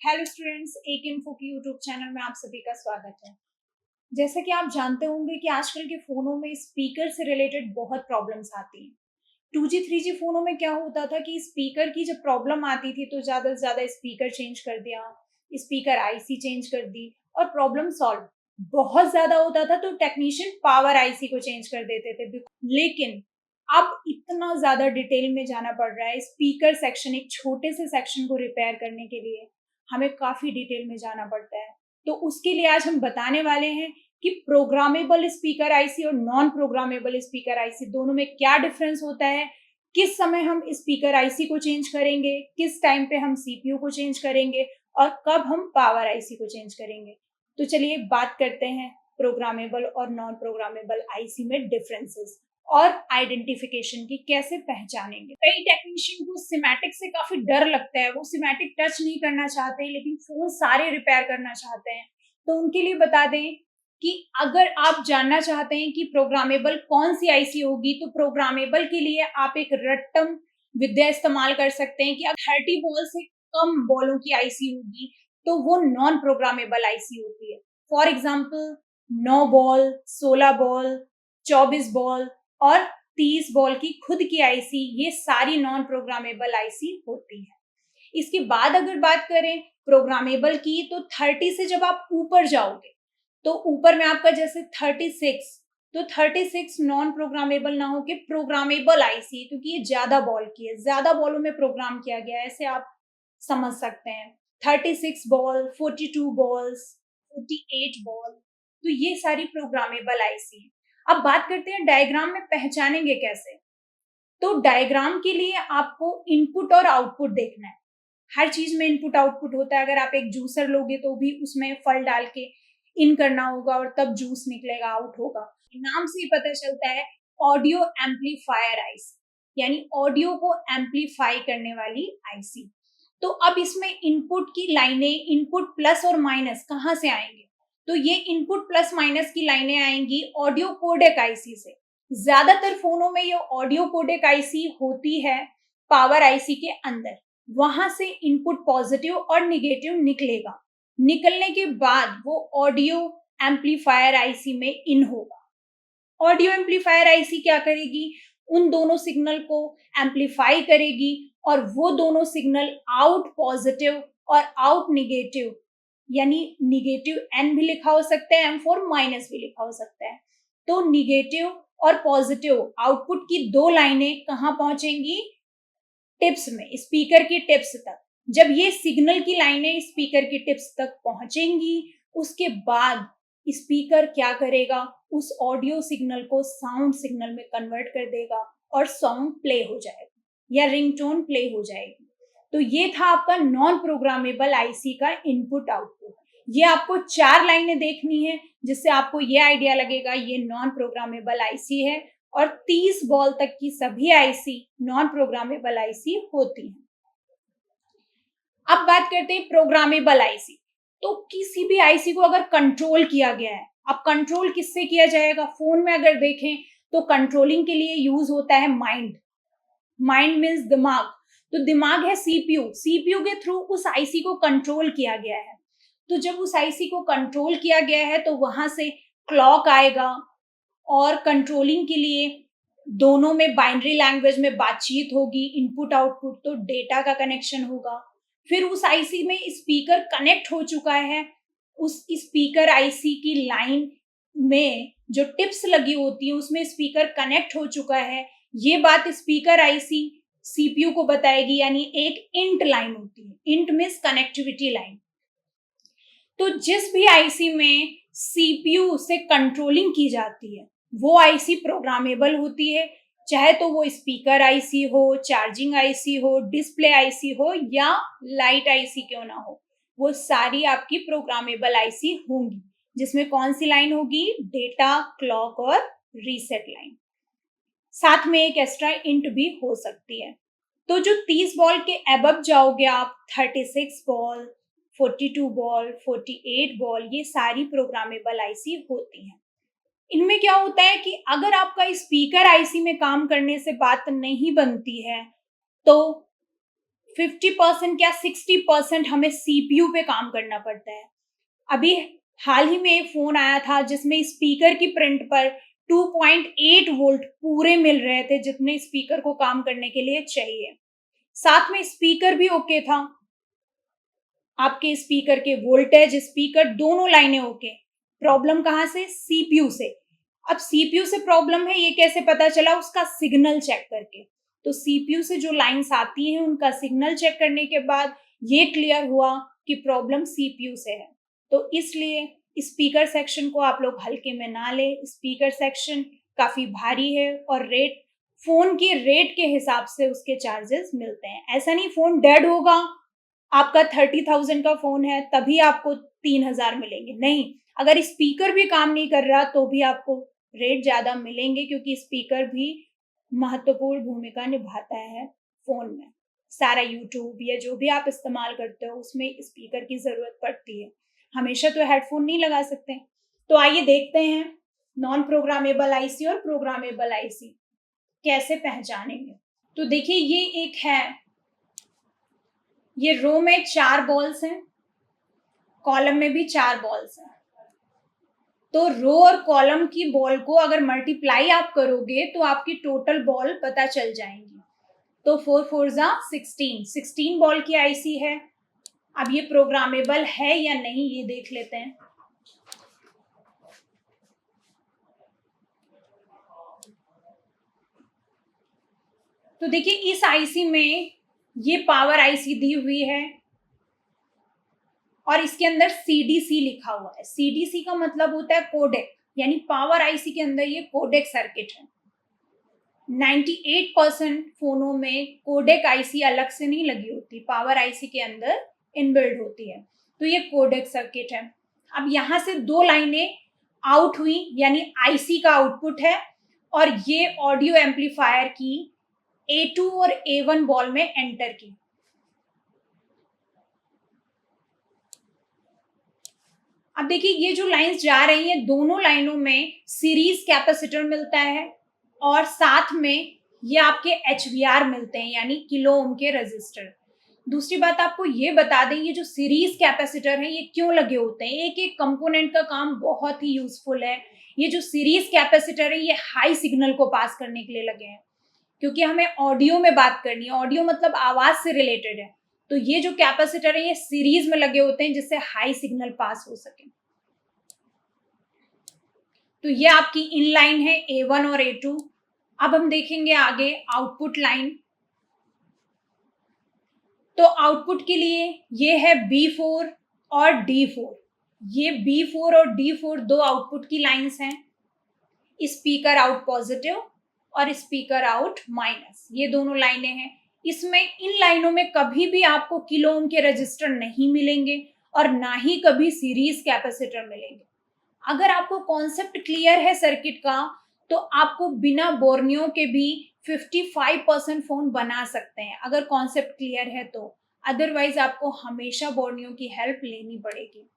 Hello students, एक info की YouTube channel में आप सभी का स्वागत है। जैसा कि आप जानते होंगे कि आजकल के फोनों में स्पीकर से रिलेटेड बहुत प्रॉब्लम्स आती हैं। 2G 3G फोनों में क्या होता था कि स्पीकर की जब प्रॉब्लम आती थी तो ज़्यादा से ज़्यादा स्पीकर चेंज कर दिया, स्पीकर आईसी चेंज कर दी और प्रॉब्लम सॉल्व। बहुत ज़्यादा होता था तो टेक्नीशियन पावर आईसी को चेंज कर देते थे। लेकिन अब इतना ज़्यादा डिटेल में जाना पड़ रहा है स्पीकर सेक्शन, एक छोटे से सेक्शन को रिपेयर करने के लिए हमें काफ़ी डिटेल में जाना पड़ता है। तो उसके लिए आज हम बताने वाले हैं कि प्रोग्रामेबल स्पीकर आईसी और नॉन प्रोग्रामेबल स्पीकर आईसी दोनों में क्या डिफरेंस होता है, किस समय हम स्पीकर आईसी को चेंज करेंगे, किस टाइम पे हम सीपीयू को चेंज करेंगे और कब हम पावर आईसी को चेंज करेंगे। तो चलिए बात करते हैं प्रोग्रामेबल और नॉन प्रोग्रामेबल आईसी में डिफरेंसेस और आइडेंटिफिकेशन की, कैसे पहचानेंगे। कई टेक्नीशियन को सिमेटिक से काफी डर लगता है, वो सिमेटिक टच नहीं करना चाहते लेकिन फोन सारे रिपेयर करना चाहते हैं। तो उनके लिए बता दें कि अगर आप जानना चाहते हैं कि प्रोग्रामेबल कौन सी आईसी होगी तो प्रोग्रामेबल के लिए आप एक रट्टम विद्या इस्तेमाल कर सकते हैं कि अगर 30 बॉल से कम बॉलों की आईसी होगी तो वो नॉन प्रोग्रामेबल आईसी होती है। For example 9 ball, 16 ball, 24 ball और 30 बॉल की खुद की आईसी, ये सारी नॉन प्रोग्रामेबल आईसी होती है। इसके बाद अगर बात करें प्रोग्रामेबल की तो 30 से जब आप ऊपर जाओगे तो ऊपर में आपका जैसे 36, तो 36 नॉन प्रोग्रामेबल ना होके प्रोग्रामेबल आईसी, क्योंकि ये ज्यादा बॉल की है, ज्यादा बॉलों में प्रोग्राम किया गया है, ऐसे आप समझ सकते हैं। 36 बॉल, 42 बॉल्स, 48 बॉल, तो ये सारी प्रोग्रामेबल आईसी है। अब बात करते हैं डायग्राम में पहचानेंगे कैसे। तो डायग्राम के लिए आपको इनपुट और आउटपुट देखना है। हर चीज में इनपुट आउटपुट होता है। अगर आप एक जूसर लोगे तो भी उसमें फल डाल के इन करना होगा और तब जूस निकलेगा, आउट होगा। नाम से ही पता चलता है ऑडियो एम्पलीफायर आईसी, यानी ऑडियो को एम्पलीफाई करने वाली आईसी। तो अब इसमें इनपुट की लाइनें, इनपुट प्लस और माइनस कहाँ से आएंगे, तो ये इनपुट प्लस माइनस की लाइनें आएंगी ऑडियो कोडेक आईसी से। ज्यादातर फोनों में ये ऑडियो कोडेक आईसी होती है पावर आईसी के अंदर। वहां से इनपुट पॉजिटिव और निगेटिव निकलेगा, निकलने के बाद वो ऑडियो एम्पलीफायर आईसी में इन होगा। ऑडियो एम्पलीफायर आईसी क्या करेगी, उन दोनों सिग्नल को एम्पलीफाई करेगी और वो दोनों सिग्नल आउट पॉजिटिव और आउट निगेटिव, यानी निगेटिव एन भी लिखा हो सकता है, M4 माइनस भी लिखा हो सकता है। तो निगेटिव और पॉजिटिव आउटपुट की दो लाइनें कहाँ पहुंचेंगी, टिप्स में, स्पीकर की टिप्स तक। जब ये सिग्नल की लाइनें स्पीकर की टिप्स तक पहुंचेंगी, उसके बाद स्पीकर क्या करेगा, उस ऑडियो सिग्नल को साउंड सिग्नल में कन्वर्ट कर देगा और सॉन्ग प्ले हो जाएगा या रिंगटोन प्ले हो जाएगी। तो ये था आपका नॉन प्रोग्रामेबल आईसी का इनपुट आउटपुट। ये आपको 4 लाइनें देखनी है जिससे आपको ये आइडिया लगेगा ये नॉन प्रोग्रामेबल आईसी है। और 30 बॉल तक की सभी आईसी नॉन प्रोग्रामेबल आईसी होती हैं। अब बात करते हैं प्रोग्रामेबल आईसी। तो किसी भी आईसी को अगर कंट्रोल किया गया है, अब कंट्रोल किससे किया जाएगा, फोन में अगर देखें तो कंट्रोलिंग के लिए यूज होता है माइंड। माइंड मीन्स दिमाग। तो दिमाग है सीपीयू, सीपीयू के थ्रू उस आईसी को कंट्रोल किया गया है। तो जब उस आईसी को कंट्रोल किया गया है तो वहां से क्लॉक आएगा और कंट्रोलिंग के लिए दोनों में बाइनरी लैंग्वेज में बातचीत होगी, इनपुट आउटपुट, तो डेटा का कनेक्शन होगा। फिर उस आईसी में स्पीकर कनेक्ट हो चुका है, उस स्पीकर आईसी की लाइन में जो टिप्स लगी होती है उसमें स्पीकर कनेक्ट हो चुका है। ये बात स्पीकर आईसी सीपीयू को बताएगी, यानी एक इंट लाइन होती है, इंट मीन्स कनेक्टिविटी लाइन। तो जिस भी आईसी में सीपीयू से कंट्रोलिंग की जाती है वो आईसी प्रोग्रामेबल होती है, चाहे तो वो स्पीकर आईसी हो, चार्जिंग आईसी हो, डिस्प्ले आईसी हो या लाइट आईसी क्यों ना हो, वो सारी आपकी प्रोग्रामेबल आईसी होंगी। जिसमें कौन सी लाइन होगी, डेटा, क्लॉक और रीसेट लाइन। साथ में एक एक्स्ट्रा इंट भी हो सकती है। तो जो 30 बॉल के अबव जाओगे आप, 36 बॉल, 42 बॉल, 48 बॉल, ये सारी प्रोग्रामेबल आईसी होती हैं। इनमें क्या होता है कि अगर आपका स्पीकर आईसी में काम करने से बात नहीं बनती है तो 50% क्या 60% हमें सीपीयू पे काम करना पड़ता है। अभी हाल ही में एक फ़ोन आया था जिसमें स्पीकर की प्रिंट पर 2.8 वोल्ट पूरे मिल रहे थे, जितने स्पीकर को काम करने के लिए चाहिए। साथ में स्पीकर भी ओके था, आपके स्पीकर के वोल्टेज, स्पीकर दोनों लाइनें ओके। प्रॉब्लम कहाँ से? सीपीयू से। अब सीपीयू से प्रॉब्लम है, ये कैसे पता चला? उसका सिग्नल चेक करके। तो सीपीयू से जो लाइंस आती हैं उनका सिग्नल चेक करने के बाद ये क्लियर हुआ कि प्रॉब्लम सीपीयू से है। तो इसलिए स्पीकर सेक्शन को आप लोग हल्के में ना लें। स्पीकर सेक्शन काफी भारी है और रेट, फोन के रेट के हिसाब से उसके चार्जेस मिलते हैं। ऐसा नहीं फोन डेड होगा, आपका 30,000 का फोन है तभी आपको 3,000 मिलेंगे, नहीं। अगर स्पीकर भी काम नहीं कर रहा तो भी आपको रेट ज्यादा मिलेंगे, क्योंकि स्पीकर भी महत्वपूर्ण भूमिका निभाता है फोन में। सारा यूट्यूब या जो भी आप इस्तेमाल करते हो उसमें स्पीकर की जरूरत पड़ती है। हमेशा तो हेडफोन नहीं लगा सकते। तो आइए देखते हैं नॉन प्रोग्रामेबल आईसी और प्रोग्रामेबल आईसी कैसे पहचानेंगे। तो देखिए, ये एक है, ये रो में 4 बॉल्स हैं, कॉलम में भी 4 बॉल्स हैं। तो रो और कॉलम की बॉल को अगर मल्टीप्लाई आप करोगे तो आपकी टोटल बॉल पता चल जाएंगी। तो 4 4 जा 16 बॉल की आईसी है। अब ये प्रोग्रामेबल है या नहीं ये देख लेते हैं। तो देखिए, इस आईसी में ये पावर आईसी दी हुई है और इसके अंदर सीडीसी लिखा हुआ है। सीडीसी का मतलब होता है कोडेक, यानी पावर आईसी के अंदर ये कोडेक सर्किट है। 98% फोनों में कोडेक आईसी अलग से नहीं लगी होती, पावर आईसी के अंदर इनबिल्ड होती है। तो ये कोडेक सर्किट है। अब यहां से 2 लाइनें आउट हुई, यानी आईसी का आउटपुट है, और ये ऑडियो एम्पलीफायर की A2 और A1 बॉल में एंटर की। अब देखिए, ये जो लाइंस जा रही हैं दोनों लाइनों में सीरीज कैपेसिटर मिलता है और साथ में ये आपके HVR मिलते हैं, यानी किलो ओम के रजिस्टर। दूसरी बात आपको ये बता दें, ये जो सीरीज कैपेसिटर है ये क्यों लगे होते हैं। एक एक कंपोनेंट का काम बहुत ही यूजफुल है। ये जो सीरीज कैपेसिटर है ये हाई सिग्नल को पास करने के लिए लगे हैं, क्योंकि हमें ऑडियो में बात करनी है, ऑडियो मतलब आवाज से रिलेटेड है। तो ये जो कैपेसिटर है ये सीरीज में लगे होते हैं जिससे हाई सिग्नल पास हो सके। तो ये आपकी इन लाइन है A1 और A2। अब हम देखेंगे आगे आउटपुट लाइन। तो आउटपुट के लिए ये है B4 और D4। ये B4 और D4 दो आउटपुट की लाइंस हैं। स्पीकर आउट पॉजिटिव और स्पीकर आउट माइनस, ये दोनों लाइनें हैं। इसमें इन लाइनों में कभी भी आपको किलो ओम के रजिस्टर नहीं मिलेंगे और ना ही कभी सीरीज कैपेसिटर मिलेंगे। अगर आपको कॉन्सेप्ट क्लियर है सर्किट का तो आपको बिना बोर्नियो के भी 55% फोन बना सकते हैं, अगर कॉन्सेप्ट क्लियर है तो। अदरवाइज आपको हमेशा बोर्नियो की हेल्प लेनी पड़ेगी।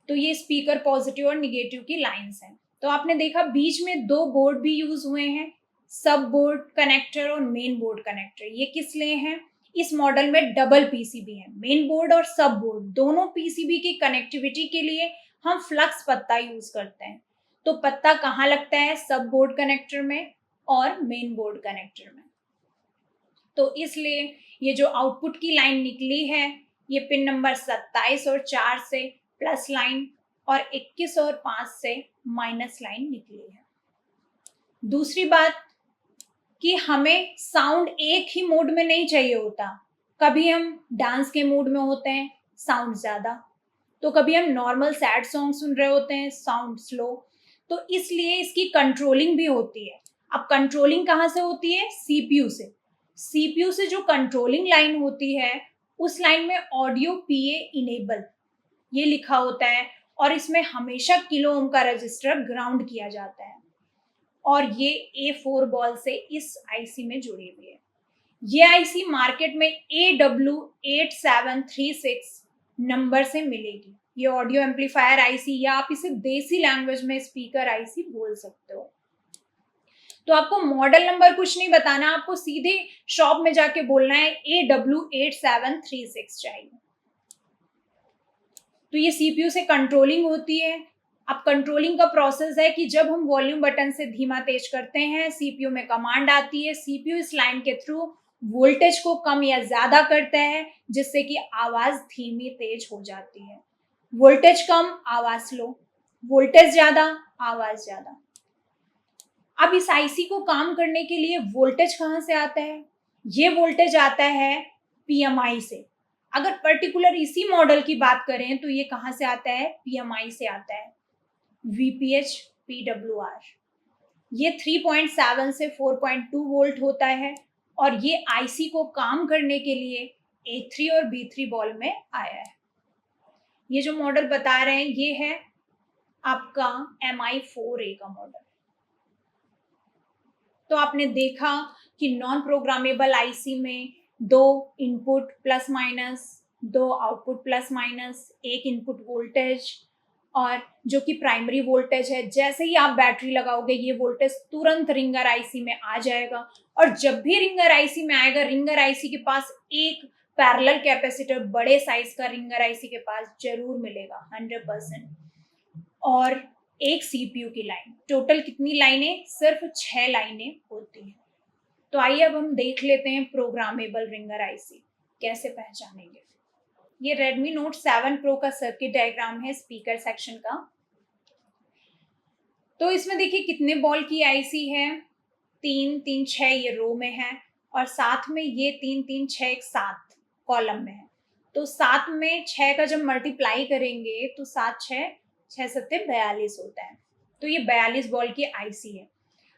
तो ये स्पीकर पॉजिटिव और निगेटिव की लाइंस हैं। तो आपने देखा बीच में 2 बोर्ड भी यूज हुए हैं, सब बोर्ड कनेक्टर और मेन बोर्ड कनेक्टर। ये किस लिए हैं? इस मॉडल में डबल पीसीबी है, मेन बोर्ड और सब बोर्ड दोनों पीसीबी की कनेक्टिविटी के लिए हम फ्लक्स पत्ता यूज करते हैं। तो पत्ता कहाँ लगता है? सब बोर्ड कनेक्टर में और मेन बोर्ड कनेक्टर में। तो इसलिए ये जो आउटपुट की लाइन निकली है ये पिन नंबर 27 और 4 से प्लस लाइन और 21 और 5 से माइनस लाइन निकली है। दूसरी बात कि हमें साउंड एक ही मोड में नहीं चाहिए होता। कभी हम डांस के मूड में होते हैं, साउंड ज्यादा, तो कभी हम नॉर्मल सैड सॉन्ग सुन रहे होते हैं, साउंड स्लो। तो इसलिए इसकी कंट्रोलिंग भी होती है। अब कंट्रोलिंग कहाँ से होती है? सीपीयू से। सीपीयू से जो कंट्रोलिंग लाइन होती है उस लाइन में ऑडियो पीए इनेबल ये लिखा होता है और इसमें हमेशा किलो ओम का रजिस्टर ग्राउंड किया जाता है और ये A4 बॉल से इस आईसी में जुड़ी हुई है। ये आईसी मार्केट में AW8736 नंबर से मिलेगी। ये ऑडियो एम्पलीफायर आईसी या आप इसे देसी लैंग्वेज में स्पीकर आईसी बोल सकते हो। तो आपको मॉडल नंबर कुछ नहीं बताना, आपको सीधे शॉप में जाके बोलना है AW8736 चाहिए। तो ये सीपीयू से कंट्रोलिंग होती है। अब कंट्रोलिंग का प्रोसेस है कि जब हम वॉल्यूम बटन से धीमा तेज करते हैं, सीपीयू में कमांड आती है, सीपीयू इस लाइन के थ्रू वोल्टेज को कम या ज्यादा करता है, जिससे कि आवाज धीमी तेज हो जाती है। वोल्टेज कम, आवाज स्लो, वोल्टेज ज्यादा, आवाज ज्यादा। अब इस आईसी को काम करने के लिए वोल्टेज कहाँ से आता है? ये वोल्टेज आता है पीएमआई से। अगर पर्टिकुलर इसी मॉडल की बात करें तो ये कहाँ से आता है? पीएमआई से आता है, वीपीएच पीडब्ल्यूआर। ये 3.7 से 4.2 वोल्ट होता है और ये आईसी को काम करने के लिए A3 और B3 बॉल में आया है। ये जो मॉडल बता रहे हैं ये है आपका MI4A का मॉडल। तो आपने देखा कि नॉन प्रोग्रामेबल आईसी में 2 input plus minus, 2 output plus minus, 1 input voltage और जो कि प्राइमरी वोल्टेज है। जैसे ही आप बैटरी लगाओगे ये वोल्टेज तुरंत रिंगर आईसी में आ जाएगा और जब भी रिंगर आईसी में आएगा, रिंगर आईसी के पास एक पैरेलल कैपेसिटर बड़े साइज का रिंगर आईसी के पास जरूर मिलेगा 100%। और एक सीपीयू की लाइन, टोटल कितनी लाइनें? सिर्फ 6 लाइनें होती हैं। तो आइए अब हम देख लेते हैं प्रोग्रामेबल रिंगर आईसी कैसे पहचानेंगे। ये Redmi Note 7 Pro का सर्किट डायग्राम है स्पीकर सेक्शन का। तो इसमें देखिए कितने बॉल की आईसी है, 3 3 6 ये रो में है और साथ में ये 3 3 6 एक साथ कॉलम में है। तो 7 में 6 का जब मल्टीप्लाई करेंगे तो 7 6 6 सत्ते 42 होता है। तो ये 42 बॉल की आईसी है।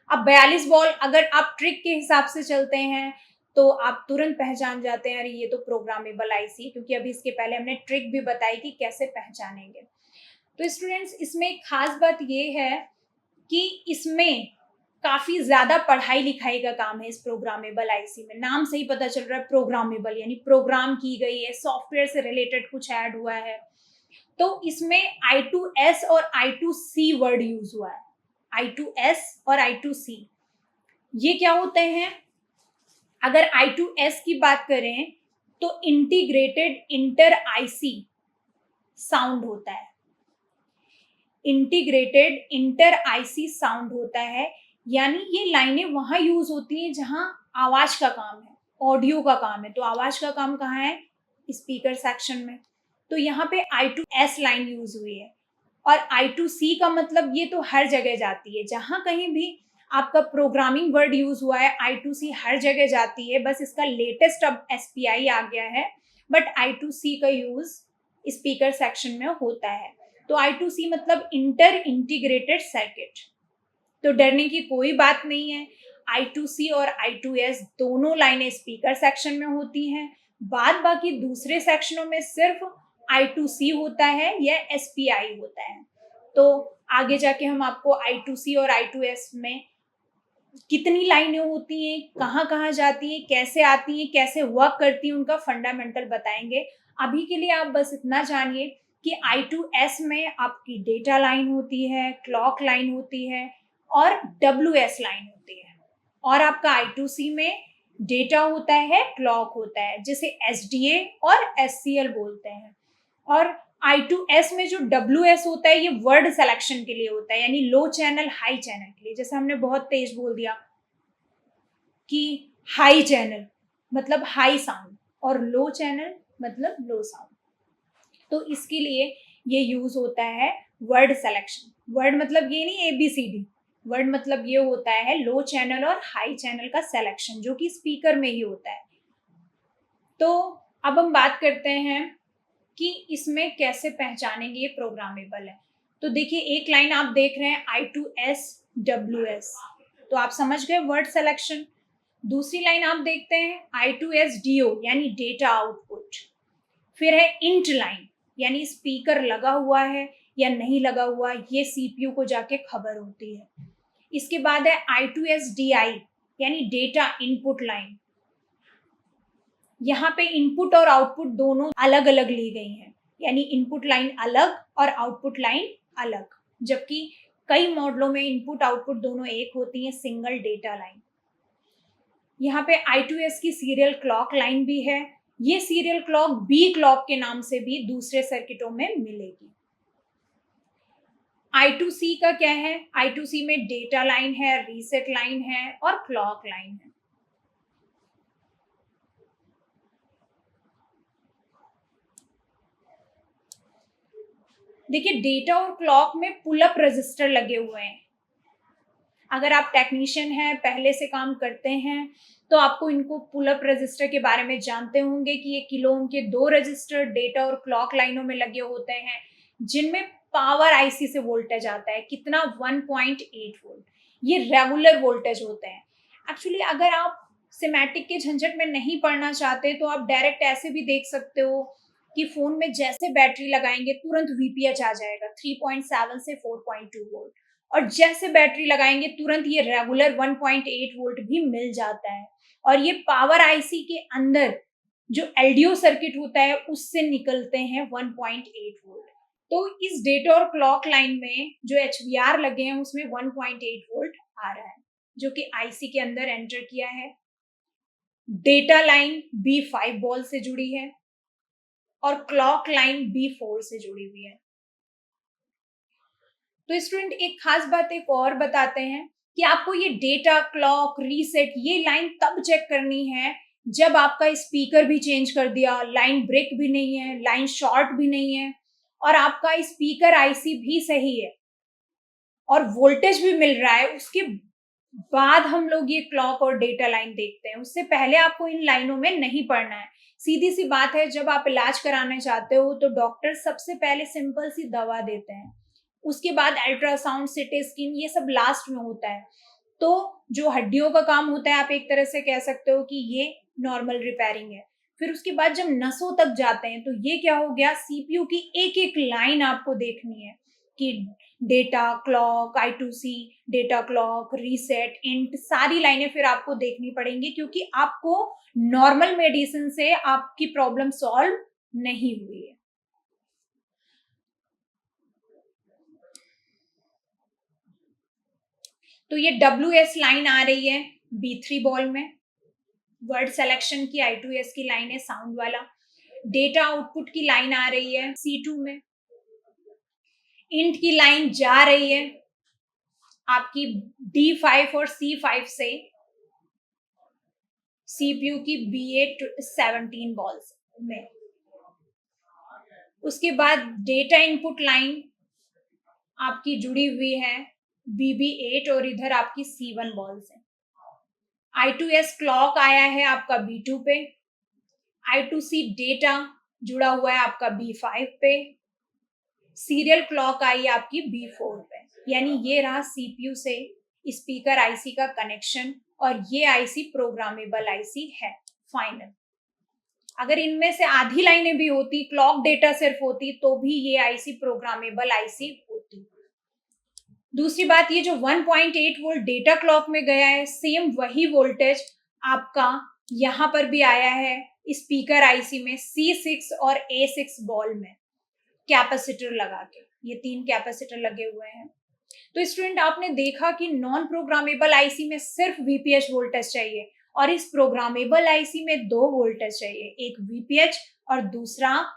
अब 42 बॉल अगर आप ट्रिक के हिसाब से चलते हैं तो आप तुरंत पहचान जाते हैं अरे ये तो प्रोग्रामेबल आईसी, क्योंकि अभी इसके पहले हमने ट्रिक भी बताई कि कैसे पहचानेंगे। तो स्टूडेंट्स इसमें एक खास बात ये है कि इसमें काफी ज्यादा पढ़ाई लिखाई का काम है। इस प्रोग्रामेबल आईसी में नाम से ही पता चल रहा है प्रोग्रामेबल, यानी प्रोग्राम की गई है, सॉफ्टवेयर से रिलेटेड कुछ ऐड हुआ है। तो इसमें I2S और I2C वर्ड यूज हुआ है। I2S और I2C ये क्या होते हैं? अगर I2S की बात करें तो इंटीग्रेटेड इंटर आईसी साउंड होता है। इंटीग्रेटेड इंटर आईसी साउंड होता है, यानी ये लाइनें वहां यूज होती हैं जहां आवाज का काम है, ऑडियो का काम है। तो आवाज का काम कहाँ है? स्पीकर सेक्शन में। तो यहाँ पे I2S लाइन यूज हुई है और I2C का मतलब ये तो हर जगह जाती है, जहां कहीं भी आपका प्रोग्रामिंग वर्ड यूज हुआ है I2C हर जगह जाती है। बस इसका लेटेस्ट अब SPI आ गया है, बट I2C का यूज स्पीकर सेक्शन में होता है। तो I2C मतलब इंटर इंटीग्रेटेड सर्किट। तो डरने की कोई बात नहीं है, I2C और I2S दोनों लाइनें स्पीकर सेक्शन में होती हैं। बाद बाकी दूसरे सेक्शनों में सिर्फ I2C होता है या SPI होता है। तो आगे जाके हम आपको I2C और I2S में कितनी लाइनें होती हैं, कहाँ कहाँ जाती हैं, कैसे आती हैं, कैसे वर्क करती हैं, उनका फंडामेंटल बताएंगे। अभी के लिए आप बस इतना जानिए कि I2S में आपकी डेटा लाइन होती है, क्लॉक लाइन होती है और WS लाइन होती है। और आपका I2C में डेटा होता है, क्लॉक होता है, जिसे SDA और SCL बोलते हैं। और I2S में जो WS होता है ये वर्ड सिलेक्शन के लिए होता है, यानी लो चैनल हाई चैनल के लिए। जैसे हमने बहुत तेज बोल दिया कि हाई चैनल मतलब हाई साउंड और लो चैनल मतलब लो साउंड। तो इसके लिए ये यूज होता है वर्ड सिलेक्शन। वर्ड मतलब ये नहीं ABCD, वर्ड मतलब ये होता है लो चैनल और हाई चैनल का सिलेक्शन, जो कि स्पीकर में ही होता है। तो अब हम बात करते हैं कि इसमें कैसे पहचानेंगे ये प्रोग्रामेबल है। तो देखिए एक लाइन आप देख रहे हैं I2S WS, तो आप समझ गए वर्ड सिलेक्शन। दूसरी लाइन आप देखते हैं I2S DO यानी डेटा आउटपुट। फिर है इंट लाइन, यानी स्पीकर लगा हुआ है या नहीं लगा हुआ, ये CPU को जाके खबर होती है। इसके बाद है I2S DI यानी डेटा इनपुट लाइन। यहाँ पे इनपुट और आउटपुट दोनों अलग अलग ली गई हैं, यानी इनपुट लाइन अलग और आउटपुट लाइन अलग, जबकि कई मॉडलों में इनपुट आउटपुट दोनों एक होती है, सिंगल डेटा लाइन। यहाँ पे I2S की सीरियल क्लॉक लाइन भी है। ये सीरियल क्लॉक बी क्लॉक के नाम से भी दूसरे सर्किटों में मिलेगी। I2C का क्या है? I2C में डेटा लाइन है, रीसेट लाइन है और क्लॉक लाइन है। देखिए, डेटा और क्लॉक में पुल अप रजिस्टर लगे हुए हैं। अगर आप टेक्नीशियन हैं, पहले से काम करते हैं, तो आपको इनको पुल अप रजिस्टर के बारे में जानते होंगे कि ये किलो ओम के 2 रजिस्टर डेटा और क्लॉक लाइनों में लगे होते हैं, जिनमें पावर आईसी से वोल्टेज आता है। कितना? 1.8 वोल्ट। ये रेगुलर वोल्टेज होते हैं। एक्चुअली अगर आप सिमेटिक के झंझट में नहीं पढ़ना चाहते, तो आप डायरेक्ट ऐसे भी देख सकते हो कि फोन में जैसे बैटरी लगाएंगे तुरंत वीपीएच आ जाएगा 3.7 से 4.2 वोल्ट, और जैसे बैटरी लगाएंगे तुरंत ये रेगुलर 1.8 वोल्ट भी मिल जाता है। और ये पावर आईसी के अंदर जो एलडीओ सर्किट होता है उससे निकलते हैं 1.8 वोल्ट। तो इस डेटा और क्लॉक लाइन में जो एचवीआर लगे हैं उसमें 1.8 वोल्ट आ रहा है, जो कि आईसी के अंदर एंटर किया है। डेटा लाइन B5 बॉल से जुड़ी है और क्लॉक लाइन B4 से जुड़ी हुई है। तो स्टूडेंट, एक खास बात एक और बताते हैं कि आपको ये डेटा, क्लॉक, रीसेट ये लाइन तब चेक करनी है जब आपका स्पीकर भी चेंज कर दिया, लाइन ब्रेक भी नहीं है, लाइन शॉर्ट भी नहीं है, और आपका स्पीकर आईसी भी सही है और वोल्टेज भी मिल रहा है। उसके बाद हम लोग ये क्लॉक और डेटा लाइन देखते हैं। उससे पहले आपको इन लाइनों में नहीं पढ़ना है। सीधी सी बात है, जब आप इलाज कराने चाहते हो तो डॉक्टर सबसे पहले सिंपल सी दवा देते हैं, उसके बाद अल्ट्रासाउंड, सिटी स्कैन, ये सब लास्ट में होता है। तो जो हड्डियों का काम होता है, आप एक तरह से कह सकते हो कि ये नॉर्मल रिपेयरिंग है। फिर उसके बाद जब नसों तक जाते हैं तो ये क्या हो गया, सीपीयू की एक एक लाइन आपको देखनी है कि data, clock, I2C, data, clock, reset, int, सारी लाइनें फिर आपको देखनी पड़ेंगी, क्योंकि आपको नॉर्मल मेडिसिन से आपकी प्रॉब्लम सॉल्व नहीं हुई है। तो ये WS लाइन आ रही है B3 बॉल में, वर्ड सिलेक्शन की I2S की लाइन है साउंड वाला। डेटा आउटपुट की लाइन आ रही है C2 में। इंट की लाइन जा रही है आपकी D5 और C5 से सीपीयू की B8 17 बॉल्स में। उसके बाद डेटा इनपुट लाइन आपकी जुड़ी हुई है BB8 और इधर आपकी C1 बॉल्स है। I2S क्लॉक आया है आपका B2 पे। I2C डेटा जुड़ा हुआ है आपका B5 पे। सीरियल क्लॉक आई है आपकी B4 पे। यानी ये रहा सीपीयू से स्पीकर आईसी का कनेक्शन, और ये आईसी प्रोग्रामेबल आईसी है फाइनल। अगर इनमें से आधी लाइनें भी होती, क्लॉक डेटा सिर्फ होती, तो भी ये आईसी प्रोग्रामेबल आईसी होती। दूसरी बात, ये जो 1.8 वोल्ट डेटा क्लॉक में गया है, सेम वही वोल्टेज आपका यहां पर भी आया है स्पीकर आईसी में C6 और A6 बॉल में कैपेसिटर लगा के। ये 3 कैपेसिटर लगे हुए हैं। तो स्टूडेंट, आपने देखा कि नॉन प्रोग्रामेबल आईसी में सिर्फ वीपीएच वोल्टेज चाहिए, और इस प्रोग्रामेबल आईसी में 2 वोल्टेज चाहिए, एक वीपीएच और दूसरा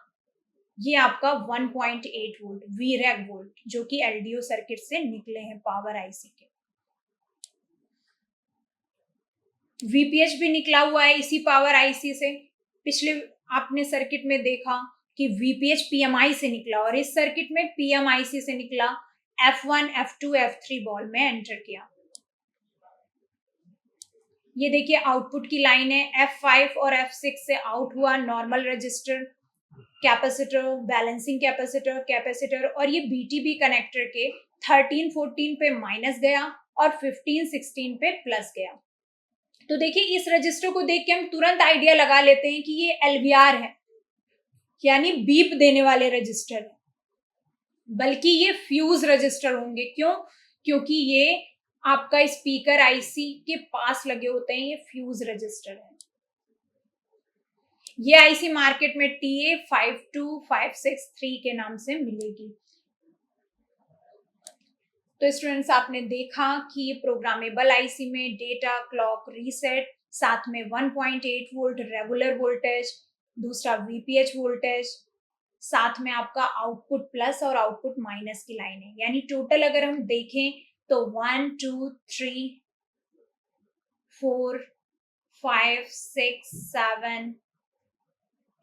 ये आपका 1.8 वोल्ट वीरैक वोल्ट, जो कि एलडीओ सर्किट से निकले हैं पावर आईसी के। वीपीएच भी निकला हुआ है इसी पावर आईसी से। पिछले आपने सर्किट में देखा कि वीपीएच पीएमआई से निकला, और इस सर्किट में पीएमआईसी से निकला, F1, F2, F3 बॉल में एंटर किया। ये देखिए आउटपुट की लाइन है F5 और F6 से आउट हुआ normal register, capacitor, balancing capacitor, capacitor, और ये बीटीबी कनेक्टर के 13, 14 पे माइनस गया और 15, 16 पे प्लस गया। तो देखिए, इस रजिस्टर को देख के हम तुरंत आइडिया लगा लेते हैं कि ये एलवीआर है, यानी बीप देने वाले रजिस्टर है, बल्कि ये फ्यूज रजिस्टर होंगे। क्यों? क्योंकि ये आपका स्पीकर आईसी के पास लगे होते हैं, ये फ्यूज रजिस्टर है। ये आईसी मार्केट में TA52563 के नाम से मिलेगी। तो स्टूडेंट्स आपने देखा कि ये प्रोग्रामेबल आईसी में डेटा क्लॉक रीसेट, साथ में 1.8 वोल्ट रेगुलर वोल्टेज, दूसरा वीपीएच वोल्टेज, साथ में आपका आउटपुट प्लस और आउटपुट माइनस की लाइन है। यानी टोटल अगर हम देखें तो 1 2 3 4 5 6 7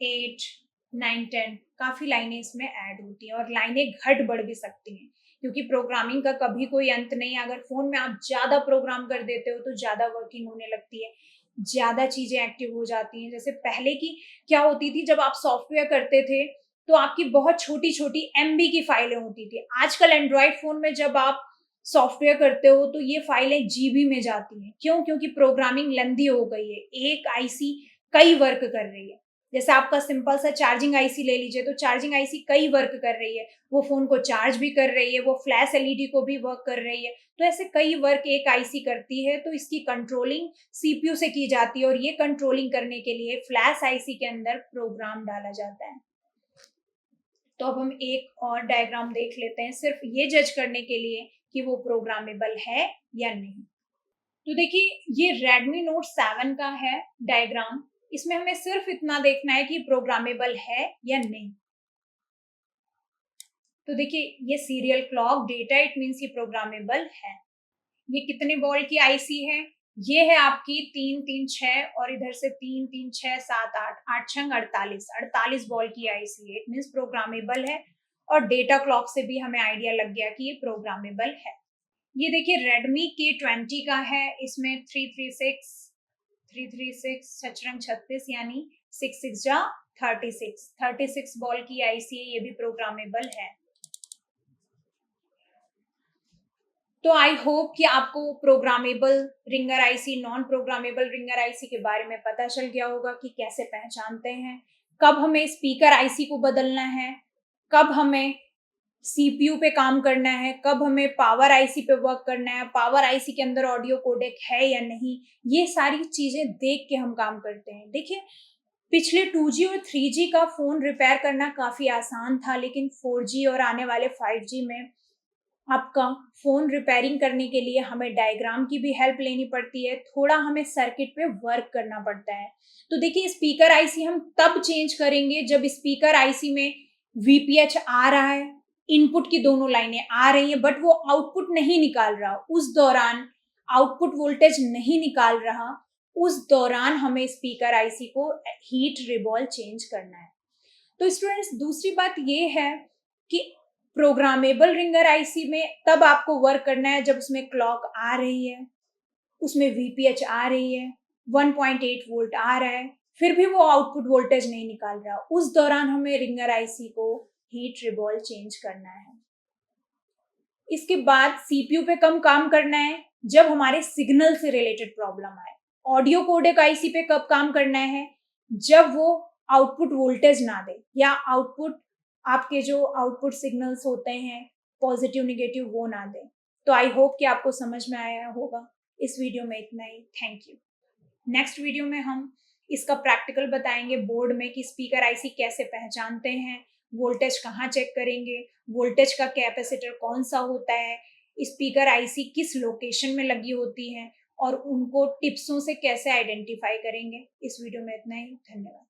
8 9 10 काफी लाइनें इसमें ऐड होती हैं और लाइनें घट बढ़ भी सकती हैं, क्योंकि प्रोग्रामिंग का कभी कोई अंत नहीं है। अगर फोन में आप ज्यादा प्रोग्राम कर देते हो तो ज्यादा वर्किंग होने लगती है, ज्यादा चीजें एक्टिव हो जाती हैं। जैसे पहले की क्या होती थी, जब आप सॉफ्टवेयर करते थे तो आपकी बहुत छोटी छोटी एमबी की फाइलें होती थी। आजकल एंड्रॉइड फोन में जब आप सॉफ्टवेयर करते हो तो ये फाइलें जीबी में जाती हैं। क्यों? क्योंकि प्रोग्रामिंग लंदी हो गई है, एक आईसी कई वर्क कर रही है। जैसे आपका सिंपल सा चार्जिंग आईसी ले लीजिए, तो चार्जिंग आईसी कई वर्क कर रही है, वो फोन को चार्ज भी कर रही है, वो फ्लैश एलईडी को भी वर्क कर रही है। तो ऐसे कई वर्क एक आईसी करती है, तो इसकी कंट्रोलिंग सीपीयू से की जाती है और ये कंट्रोलिंग करने के लिए फ्लैश आईसी के अंदर प्रोग्राम डाला जाता है। तो अब हम एक और डायग्राम देख लेते हैं, सिर्फ ये जज करने के लिए कि वो प्रोग्रामेबल है या नहीं। तो देखिए ये Redmi Note 7 का है डायग्राम। इसमें हमें सिर्फ इतना देखना है कि प्रोग्रामेबल है या नहीं। तो देखिए ये serial clock data, it means ये प्रोग्रामेबल है। ये कितने बॉल की आईसी है? ये है आपकी 3 3 6 और इधर से 3 3 6 7 8 8 छंग 48 बॉल की आईसी है, इट मीन्स प्रोग्रामेबल है। और डेटा क्लॉक से भी हमें आइडिया लग गया कि ये प्रोग्रामेबल है। ये देखिए Redmi K20 का है, इसमें 336 छछरंग 36 यानी 6 6 जा 36 बॉल की आईसी है, ये भी प्रोग्रामेबल है। तो आई होप कि आपको programmable ringer IC, non programmable ringer IC के बारे में पता चल गया होगा कि कैसे पहचानते हैं, कब हमें स्पीकर आईसी को बदलना है, कब हमें सीपीयू पे काम करना है, कब हमें पावर आईसी पे वर्क करना है, पावर आईसी के अंदर ऑडियो कोडेक है या नहीं। ये सारी चीजें देख के हम काम करते हैं। देखिए पिछले 2G और 3G का फोन रिपेयर करना काफी आसान था, लेकिन 4G और आने वाले 5G में आपका फोन रिपेयरिंग करने के लिए हमें डायग्राम की भी हेल्प लेनी पड़ती है, थोड़ा हमें सर्किट पे वर्क करना पड़ता है। तो देखिए स्पीकर आईसी हम तब चेंज करेंगे जब स्पीकर आईसी में वीपीएच आ रहा है, इनपुट की दोनों लाइनें आ रही हैं, बट वो आउटपुट नहीं निकाल रहा, उस दौरान आउटपुट वोल्टेज नहीं निकाल रहा, उस दौरान हमें स्पीकर आईसी को हीट रिबॉल चेंज करना है। तो स्टूडेंट्स दूसरी बात ये है कि प्रोग्रामेबल रिंगर आईसी में तब आपको वर्क करना है जब उसमें क्लॉक आ रही है, उसमें वीपीएच आ रही है, 1.8 वोल्ट आ रहा है, फिर भी वो आउटपुट वोल्टेज नहीं निकाल रहा, उस दौरान हमें रिंगर आईसी को हीट रिबॉल चेंज करना है। इसके बाद सीपीयू पे कम काम करना है जब हमारे सिग्नल से रिलेटेड प्रॉब्लम आए। ऑडियो कोडेक आईसी पे कब काम करना है? जब वो आउटपुट वोल्टेज ना दे या आउटपुट आपके जो आउटपुट सिग्नल्स होते हैं पॉजिटिव निगेटिव वो ना दे। तो आई होप कि आपको समझ में आया होगा। इस वीडियो में इतना ही। Thank you. नेक्स्ट वीडियो में हम इसका प्रैक्टिकल बताएंगे बोर्ड में कि स्पीकर आईसी कैसे पहचानते हैं, वोल्टेज कहाँ चेक करेंगे, वोल्टेज का कैपेसिटर कौन सा होता है, स्पीकर आईसी किस लोकेशन में लगी होती है और उनको टिप्सों से कैसे आइडेंटिफाई करेंगे। इस वीडियो में इतना ही। धन्यवाद।